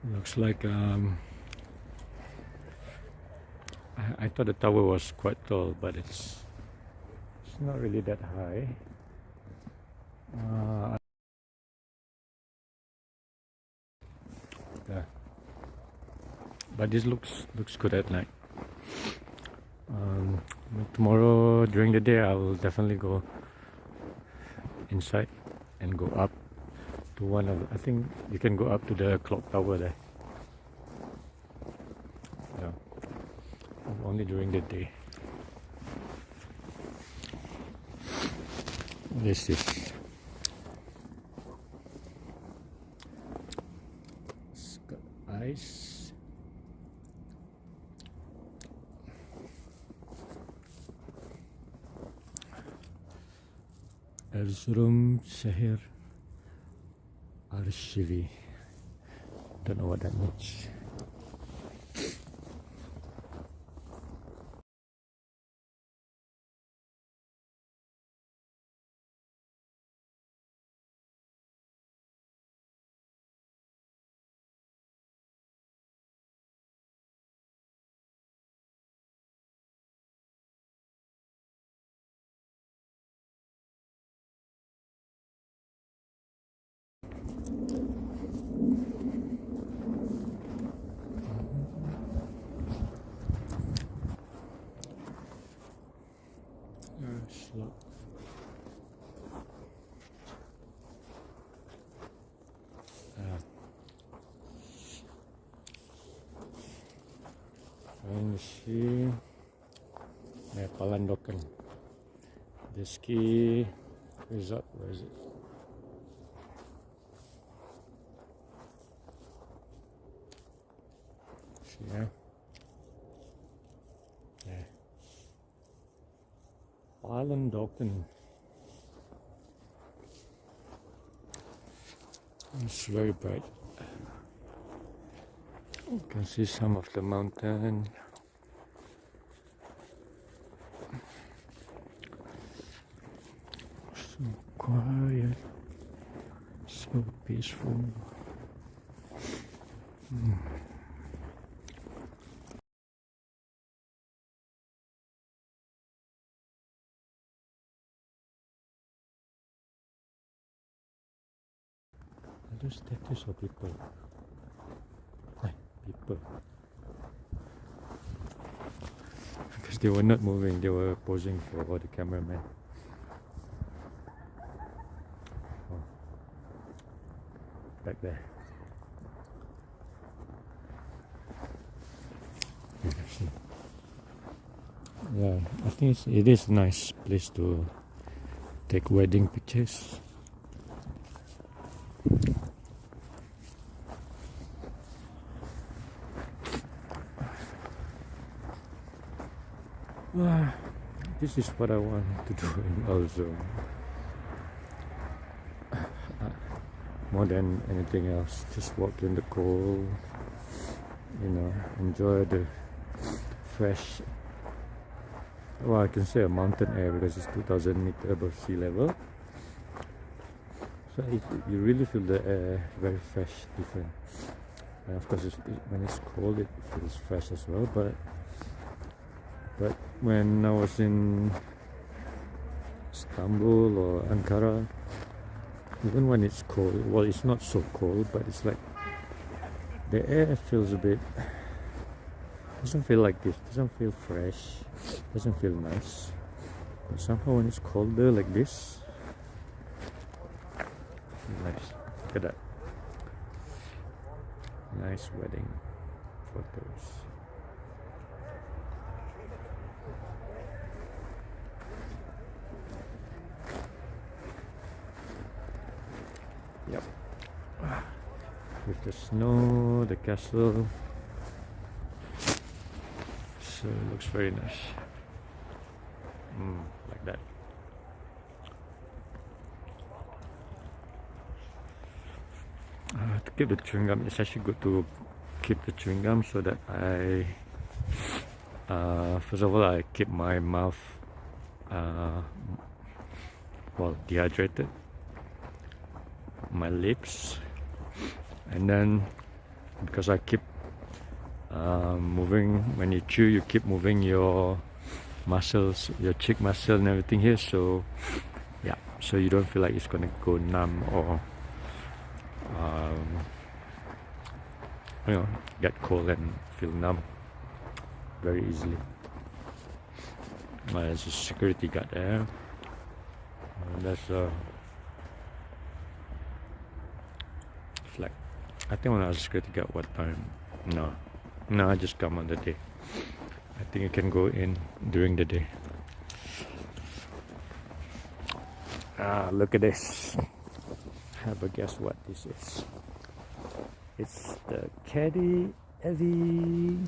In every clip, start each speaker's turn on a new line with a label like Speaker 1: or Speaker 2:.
Speaker 1: Looks like I thought the tower was quite tall, but it's not really that high. Yeah. But this looks good at night. Tomorrow during the day I will definitely go inside and go up to one of, I think you can go up to the clock tower there. Yeah, only during the day. This is it's got ice. Erzurum Şehir Arşivi. Don't know what that means. Slow. And see Palandokan. The ski resort, where is it? See, yeah. Yeah. Palandokan. It's very bright. You can see some of the mountain. So quiet, so peaceful. Are those statues of people? People. Because they were not moving, they were posing for the cameraman. Oh. Back there. Yeah, I think it is a nice place to take wedding pictures. This is what I want to do in Erzurum. More than anything else, just walk in the cold, enjoy the fresh, well, I can say a mountain air because it's 2,000 meters above sea level. So you really feel the air very fresh, different. And of course, when it's cold, it feels fresh as well. But when I was in Istanbul or Ankara, even when it's cold, well, it's not so cold, but it's like the air feels a bit, doesn't feel like this, doesn't feel fresh, doesn't feel nice. But somehow when it's colder like this, nice. Look at that. Nice wedding photos. Yep. With the snow, the castle. So it looks very nice. Like that. To keep the chewing gum, it's actually good to keep the chewing gum so that first of all, I keep my mouth dehydrated, my lips, and then because I keep moving. When you chew, you keep moving your muscles, your cheek muscle and everything here, so yeah, so you don't feel like it's gonna go numb or you know, get cold and feel numb very easily. There's a security guard there. There's a flag. I think when I was a security guard, what time? No, I just come on the day. I think you can go in during the day. Look at this. Have a guess what this is. It's the caddy Evie.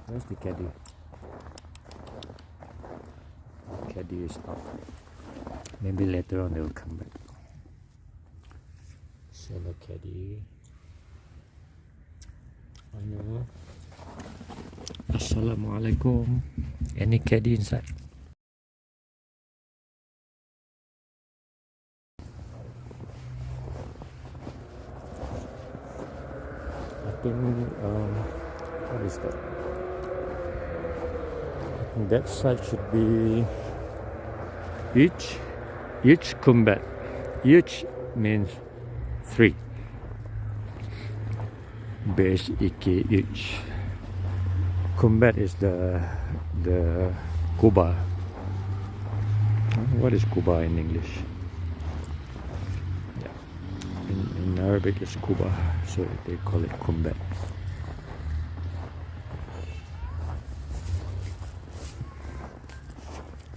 Speaker 1: Where's the caddy? Caddy is up. Maybe later on they'll come back. Hello caddy. Hello. Assalamualaikum. Any caddy inside? I think what is that? I think that side should be each combat. Each means 3. Base iki each. Combat is the Cuba. What is Cuba in English? Yeah, in Arabic it's Cuba, so they call it combat.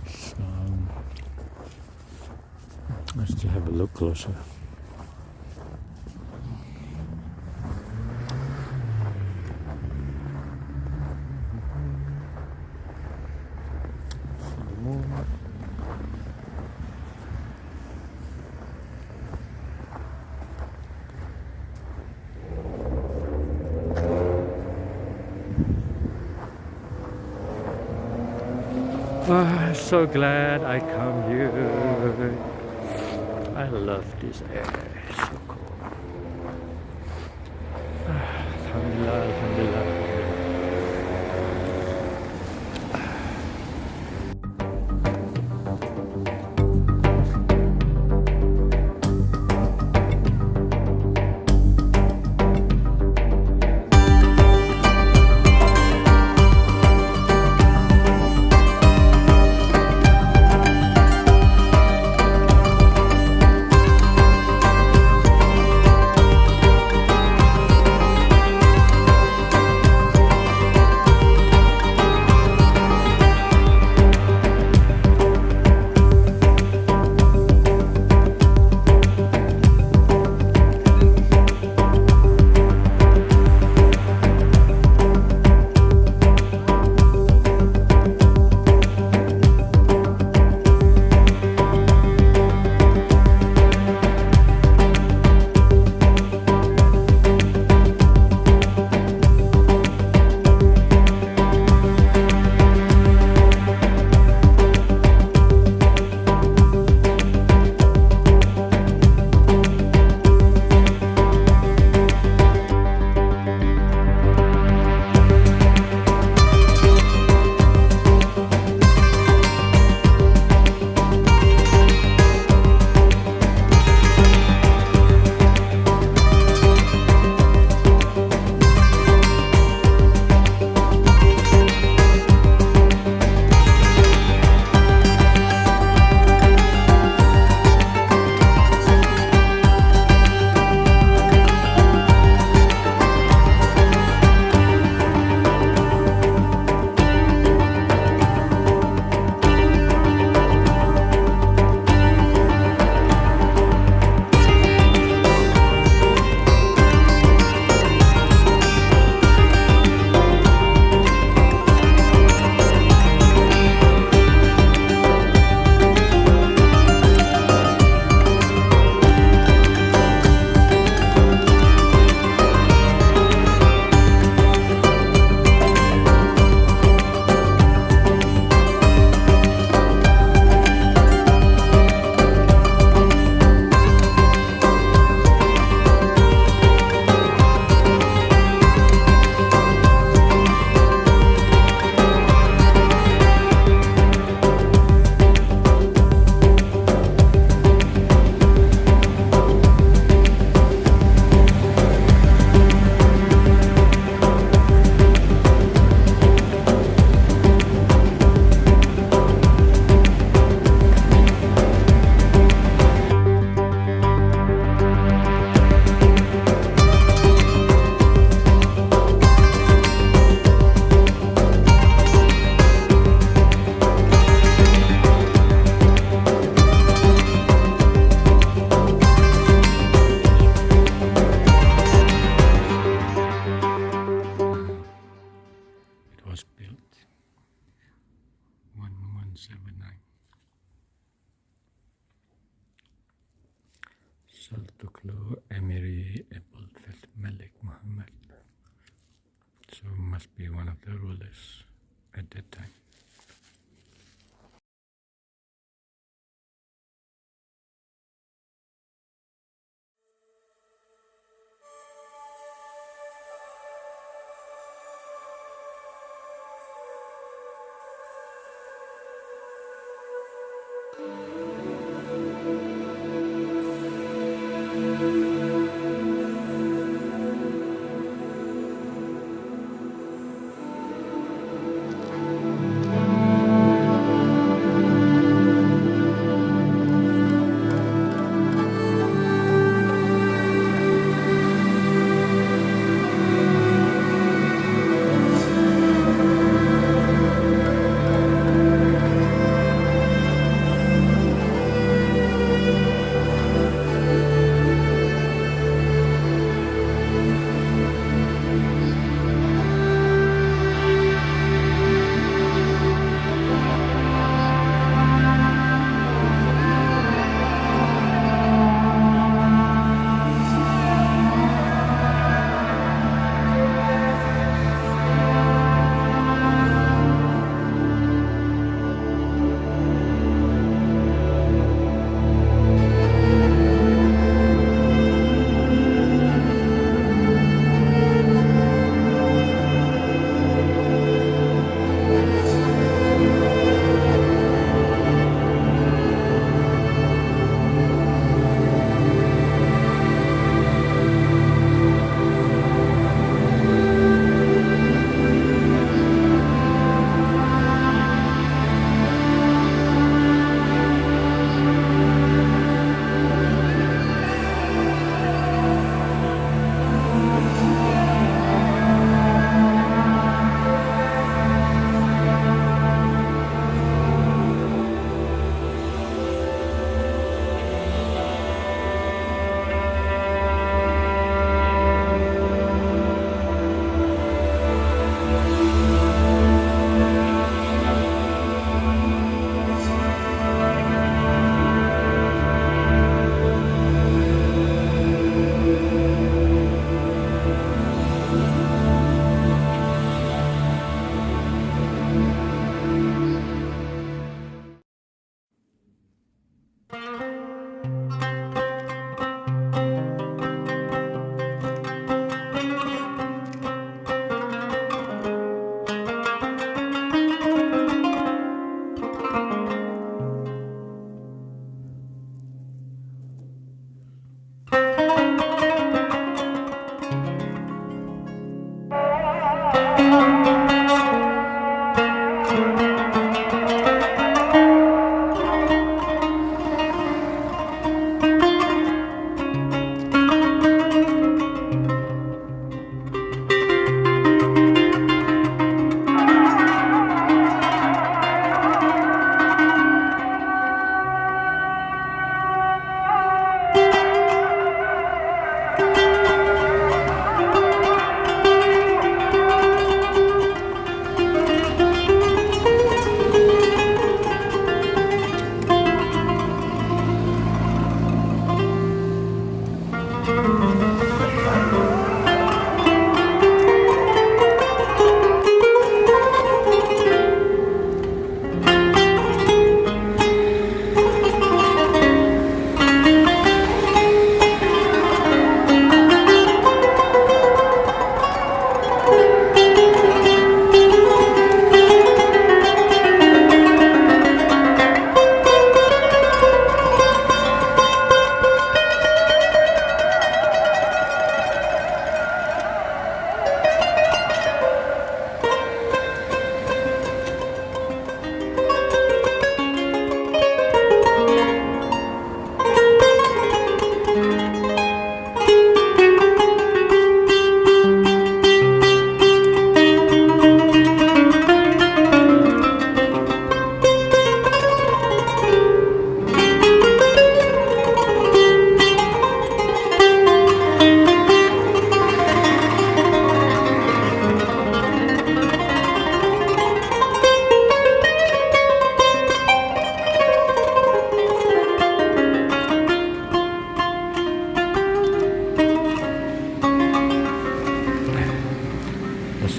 Speaker 1: So let's just have a look closer. So glad I come here. I love this air. It's so cool. Alhamdulillah, alhamdulillah. Saltuklu Emiri Ebul Feth Malik Muhammad. So must be one of the rulers at that time.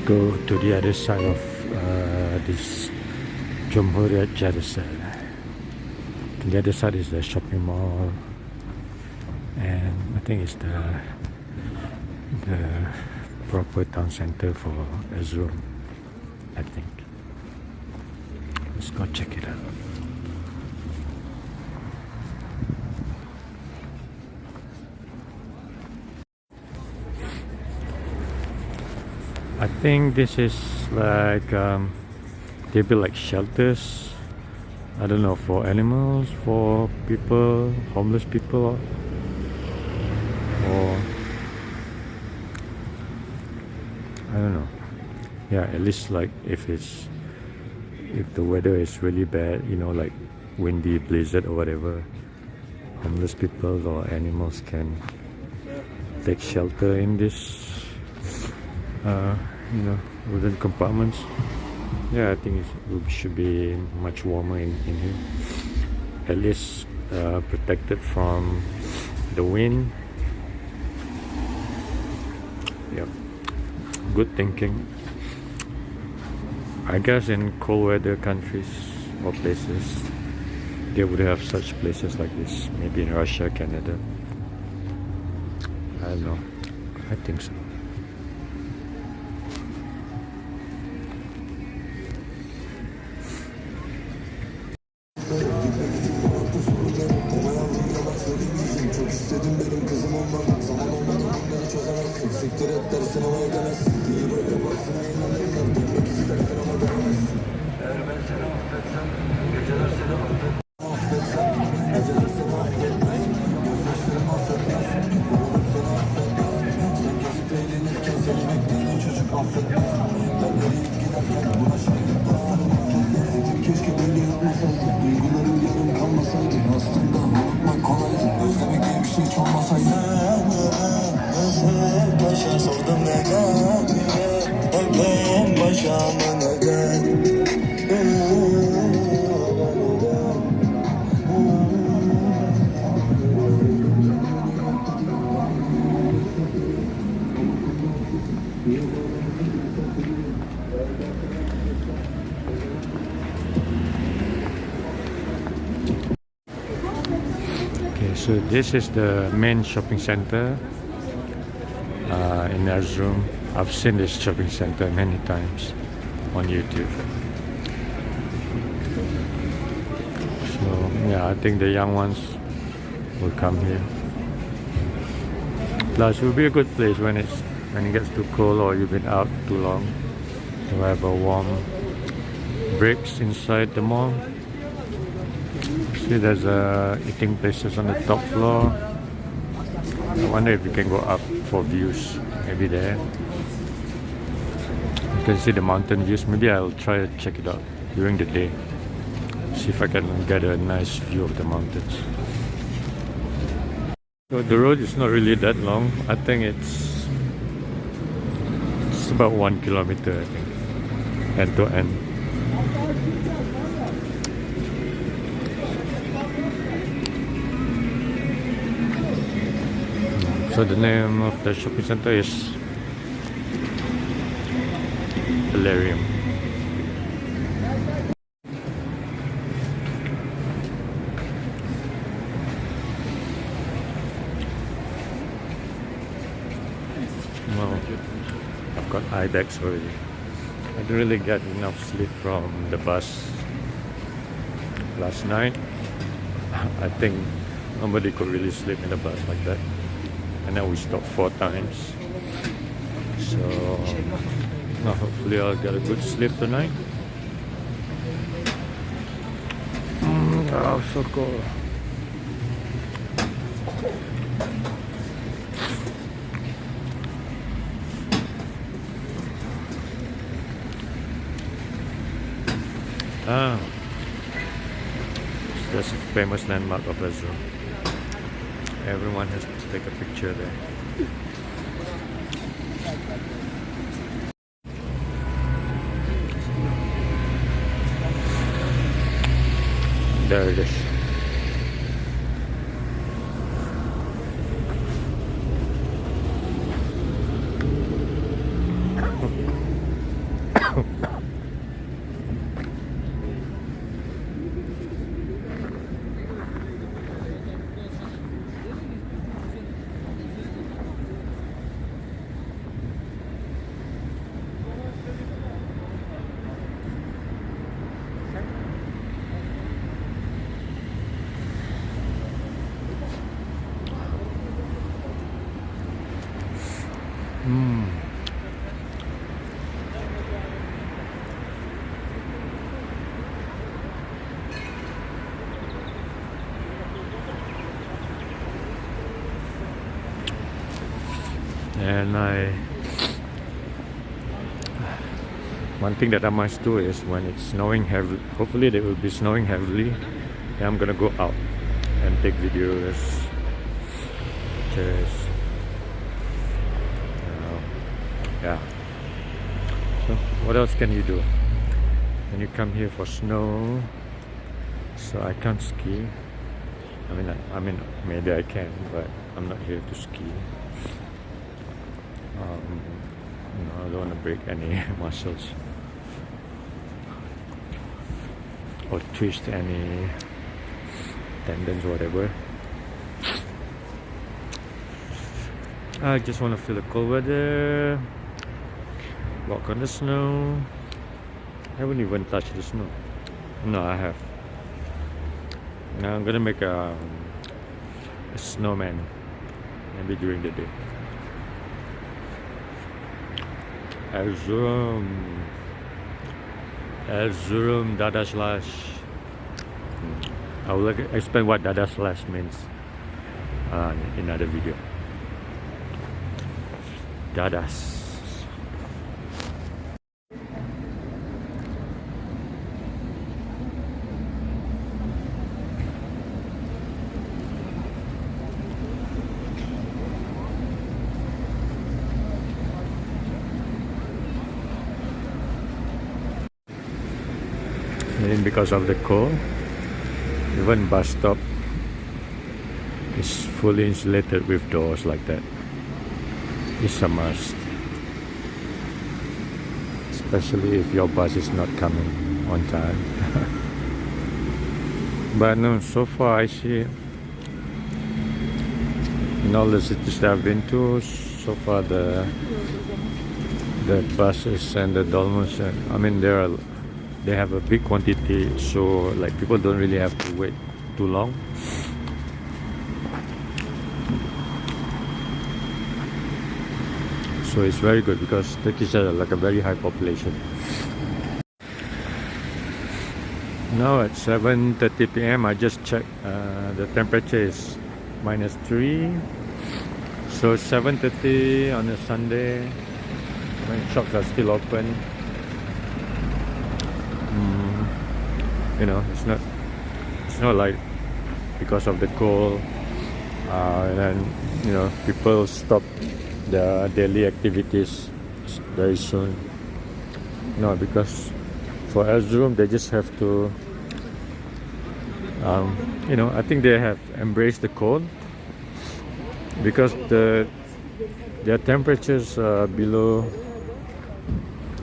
Speaker 1: go to the other side of this Cumhuriyet Caddesi. The other side is the shopping mall, and I think it's the proper town center for Erzurum, I think. Let's go check it out. I think this is like they build like shelters. I don't know, for animals, for people, homeless people, or I don't know. Yeah, at least like if the weather is really bad, you know, like windy, blizzard or whatever, homeless people or animals can take shelter in this you know, wooden compartments. Yeah, I think it should be much warmer in here. At least protected from the wind. Yep, good thinking. I guess in cold weather countries or places, they would have such places like this. Maybe in Russia, Canada. I don't know. I think so. So this is the main shopping center in Erzurum. I've seen this shopping center many times on YouTube. So yeah, I think the young ones will come here. Plus, it will be a good place when it gets too cold or you've been out too long to have a warm breaks inside the mall. See, there's eating places on the top floor. I wonder if you can go up for views. Maybe there. You can see the mountain views. Maybe I'll try to check it out during the day. See if I can get a nice view of the mountains. So the road is not really that long. I think it's about 1 kilometer, I think, end to end. So the name of the shopping center is Valerium. Well, I've got eye bags already. I didn't really get enough sleep from the bus last night. I think nobody could really sleep in the bus like that. And then we stopped 4 times. So now hopefully I'll get a good sleep tonight. Oh, so cool. Ah, that's a famous landmark of Erzurum. Everyone has to take a picture there. There it is. Mm. And one thing that I must do is when it's snowing heavily, hopefully it will be snowing heavily, then I'm gonna go out and take videos. Just yeah. So what else can you do? When you come here for snow, so I can't ski. I mean, maybe I can, but I'm not here to ski. I don't want to break any muscles or twist any tendons or whatever. I just want to feel the cold weather, walk on the snow. I haven't even touched the snow. No, I have. Now I'm gonna make a snowman, maybe during the day. Erzurum Dada Slash. I will explain what Dada Slash means in another video. Dadas. And because of the cold, even bus stop is fully insulated with doors like that. It's a must, especially if your bus is not coming on time. But no, so far I see in all the cities that I've been to, so far the buses and the dolmens, they have a big quantity, so like people don't really have to wait too long. So it's very good because Turkey has like a very high population. Now at 7:30 p.m. I just checked, the temperature is -3. So 7:30 on a Sunday when shops are still open. It's not like because of the cold, and then people stop their daily activities very soon. No, because for Erzurum they just have to I think they have embraced the cold because their temperatures are below,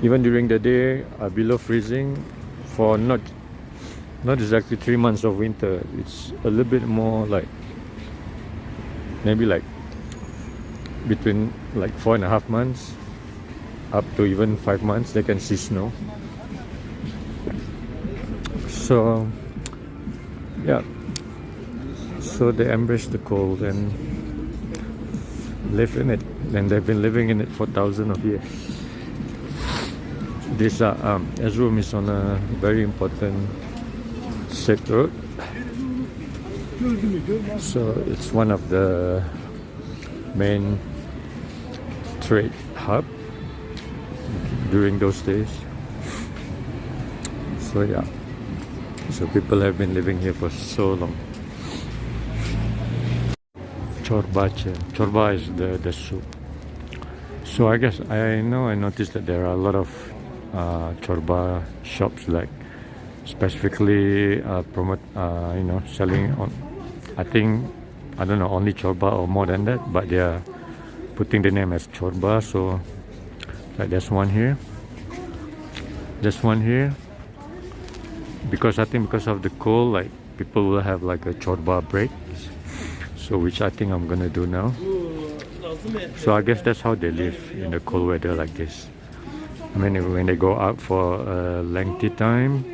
Speaker 1: even during the day, are below freezing for not exactly 3 months of winter. It's a little bit more, like maybe like between like 4.5 months up to even 5 months they can see snow. So yeah, so they embrace the cold and live in it, and they've been living in it for thousands of years. This Erzurum is on a very important Silk Road, so it's one of the main trade hub during those days. So yeah, so people have been living here for so long. Corba is the soup. So I guess I noticed that there are a lot of Corba shops, like specifically selling on, I don't know, only Corba or more than that, but they are putting the name as Corba. So like there's one here, because I think because of the cold, like people will have like a Corba break, so which I think I'm gonna do now. So I guess that's how they live in the cold weather like this. I mean, when they go out for a lengthy time,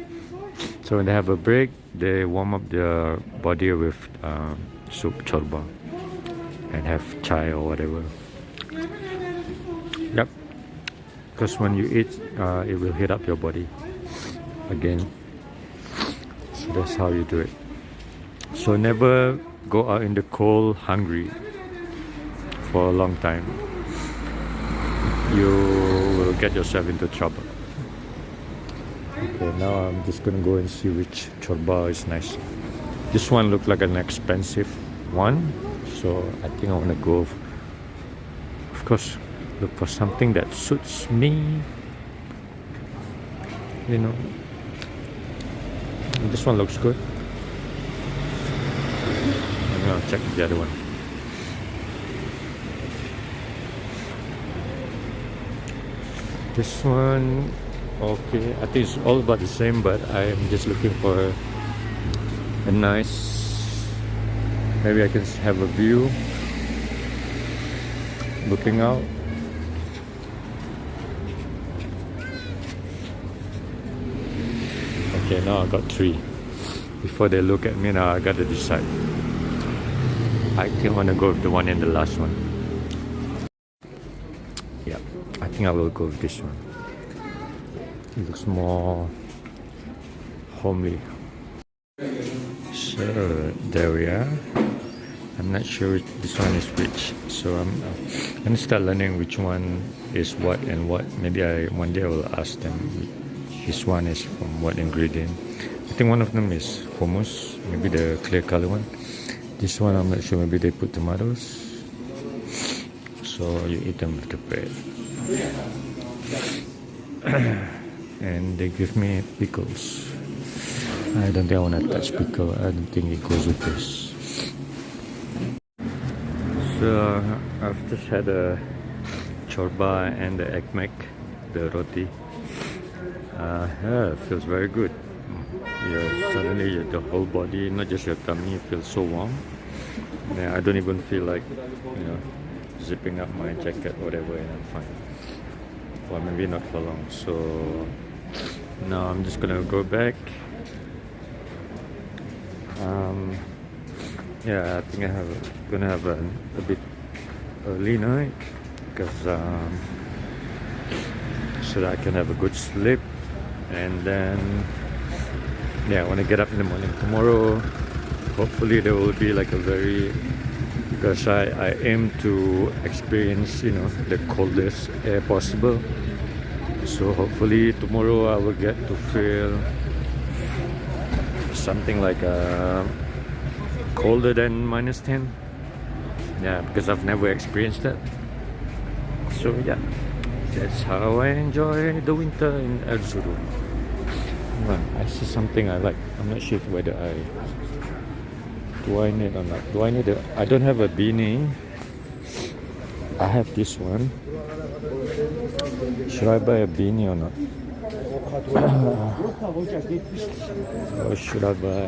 Speaker 1: so when they have a break, they warm up their body with soup, Corba, and have chai or whatever. Yep. Because when you eat, it will heat up your body again. So that's how you do it. So never go out in the cold hungry for a long time. You will get yourself into trouble. Okay, now I'm just gonna go and see which chorba is nice. This one looked like an expensive one, so I think I wanna go, of course, look for something that suits me. You know, this one looks good. I'm gonna check the other one. This one, okay, I think it's all about the same, but I'm just looking for a nice, maybe I can have a view looking out. Okay, now I got 3. Before they look at me, now I gotta decide. I think I wanna go with the one in the last one. Yeah, I think I will go with this one. It looks more homely. So there we are. I'm not sure this one is which, so I'm gonna start learning which one is what and what. Maybe one day I will ask them. This one is from what ingredient? I think one of them is hummus, maybe the clear color one. This one I'm not sure. Maybe they put tomatoes. So you eat them with the bread. And they give me pickles. I don't think I want to touch pickle. I don't think it goes with this. So I've just had a chorba and the ekmek, the roti. Yeah, it feels very good. Suddenly the whole body, not just your tummy, feels so warm. Yeah, I don't even feel like, zipping up my jacket or whatever, and I'm fine. Well, maybe not for long. So now I'm just gonna go back. Yeah, I think gonna have a bit early night because so that I can have a good sleep, and then I want to get up in the morning tomorrow. Hopefully there will be like a very, because I aim to experience the coldest air possible. So hopefully tomorrow I will get to feel something like colder than -10. Yeah, because I've never experienced that. So yeah, that's how I enjoy the winter in Erzurum. I see something I like. I'm not sure whether do I need or not. Do I need I don't have a beanie. I have this one. Should I buy a beanie or not? Or should I buy?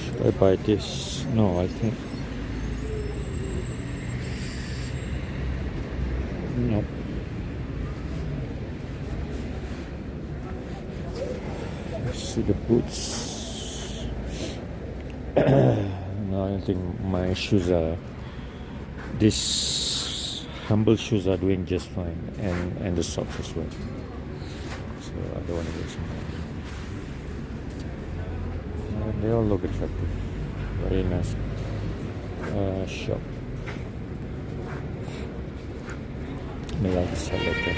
Speaker 1: Should I buy this? No, I think. Nope. See the boots. No, I think my shoes are, these humble shoes are doing just fine, and the socks as well. So I don't want to get some. They all look attractive. Very nice shop. Maybe I'll decide later.